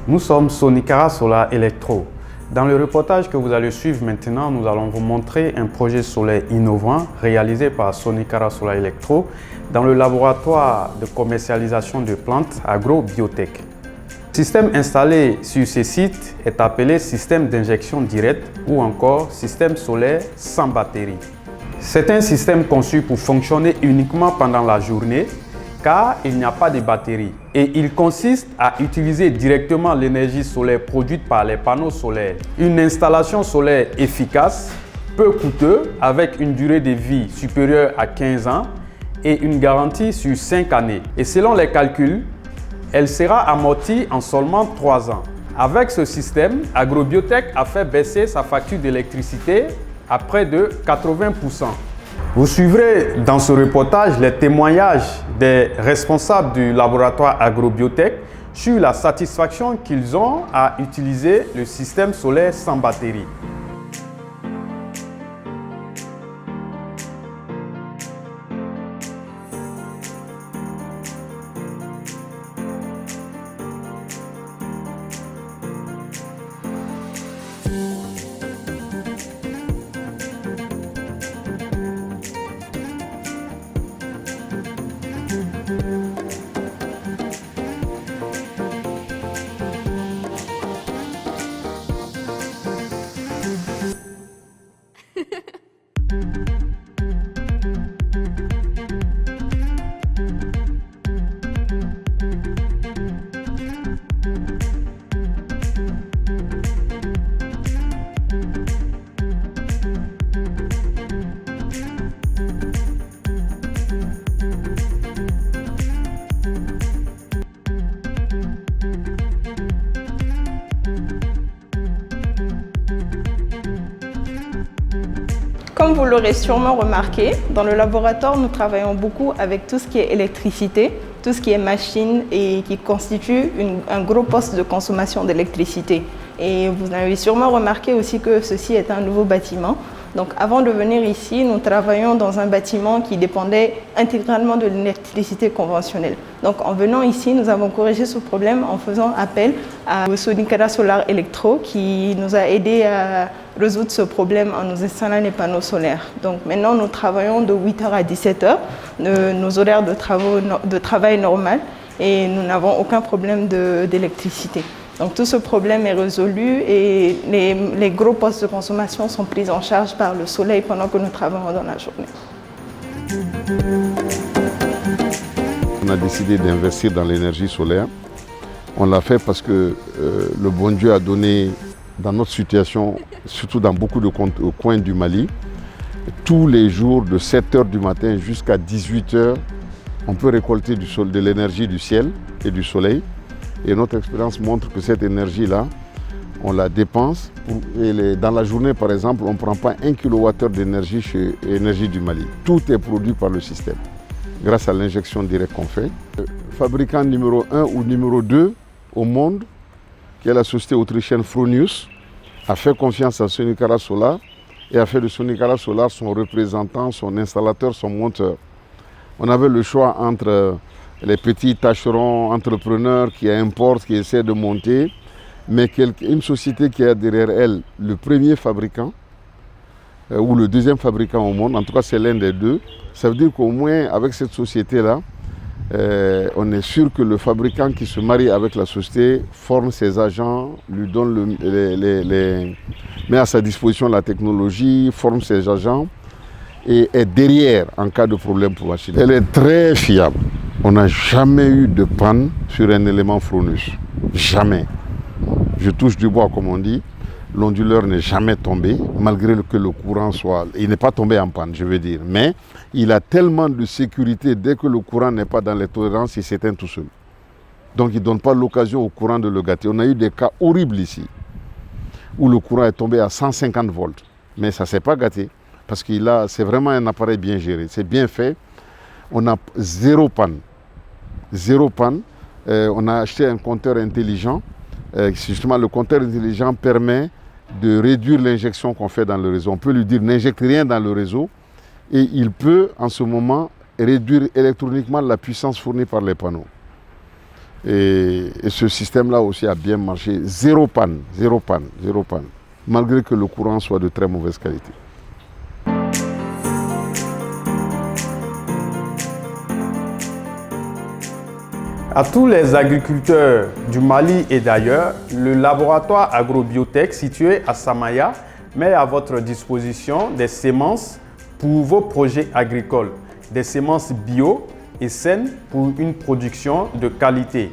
Nous sommes Sonicara Solar Electro. Dans le reportage que vous allez suivre maintenant, nous allons vous montrer un projet solaire innovant réalisé par Sonicara Solar Electro dans le laboratoire de commercialisation de plantes agrobiotech. Le système installé sur ce site est appelé système d'injection directe ou encore système solaire sans batterie. C'est un système conçu pour fonctionner uniquement pendant la journée car il n'y a pas de batterie et il consiste à utiliser directement l'énergie solaire produite par les panneaux solaires. Une installation solaire efficace, peu coûteuse, avec une durée de vie supérieure à 15 ans et une garantie sur 5 années. Et selon les calculs, elle sera amortie en seulement 3 ans. Avec ce système, Agrobiotech a fait baisser sa facture d'électricité à près de 80%. Vous suivrez dans ce reportage les témoignages des responsables du laboratoire Agrobiotech sur la satisfaction qu'ils ont à utiliser le système solaire sans batterie. Comme vous l'aurez sûrement remarqué, dans le laboratoire, nous travaillons beaucoup avec tout ce qui est électricité, tout ce qui est machine et qui constitue un gros poste de consommation d'électricité. Et vous avez sûrement remarqué aussi que ceci est un nouveau bâtiment. Donc avant de venir ici, nous travaillons dans un bâtiment qui dépendait intégralement de l'électricité conventionnelle. Donc en venant ici, nous avons corrigé ce problème en faisant appel à Sonicara Solar Electro qui nous a aidé à résoudre ce problème en nous installant les panneaux solaires. Donc maintenant, nous travaillons de 8h à 17h, nos horaires de travail normal et nous n'avons aucun problème d'électricité. Donc tout ce problème est résolu et les gros postes de consommation sont pris en charge par le soleil pendant que nous travaillons dans la journée. On a décidé d'investir dans l'énergie solaire. On l'a fait parce que le bon Dieu a donné, dans notre situation, surtout dans beaucoup de coins du Mali, tous les jours de 7h du matin jusqu'à 18h, on peut récolter de l'énergie du ciel et du soleil. Et notre expérience montre que cette énergie-là, on la dépense. Dans la journée, par exemple, on ne prend pas 1 kWh d'énergie chez Énergie du Mali. Tout est produit par le système, grâce à l'injection directe qu'on fait. Le fabricant numéro 1 ou numéro 2 au monde, qui est la société autrichienne Fronius, a fait confiance à Sonicara Solar et a fait de Sonicara Solar son représentant, son installateur, son monteur. On avait le choix entre les petits tâcherons entrepreneurs qui importent, qui essaient de monter, mais une société qui a derrière elle le premier fabricant ou le deuxième fabricant au monde, en tout cas c'est l'un des deux. Ça veut dire qu'au moins avec cette société-là, on est sûr que le fabricant qui se marie avec la société forme ses agents, lui donne met à sa disposition la technologie, forme ses agents et est derrière en cas de problème pour la machine. Elle est très fiable. On n'a jamais eu de panne sur un élément Fronius. Jamais. Je touche du bois, comme on dit. L'onduleur n'est jamais tombé, malgré que le courant soit... Il n'est pas tombé en panne, je veux dire. Mais il a tellement de sécurité, dès que le courant n'est pas dans les tolérances, il s'éteint tout seul. Donc il ne donne pas l'occasion au courant de le gâter. On a eu des cas horribles ici, où le courant est tombé à 150 volts. Mais ça ne s'est pas gâté, parce que c'est vraiment un appareil bien géré. C'est bien fait. On a zéro panne. Zéro panne. On a acheté un compteur intelligent. Justement, le compteur intelligent permet de réduire l'injection qu'on fait dans le réseau. On peut lui dire n'injecte rien dans le réseau et il peut en ce moment réduire électroniquement la puissance fournie par les panneaux. Et ce système-là aussi a bien marché. Zéro panne, malgré que le courant soit de très mauvaise qualité. À tous les agriculteurs du Mali et d'ailleurs, le laboratoire agrobiotech situé à Samaya met à votre disposition des semences pour vos projets agricoles, des semences bio et saines pour une production de qualité.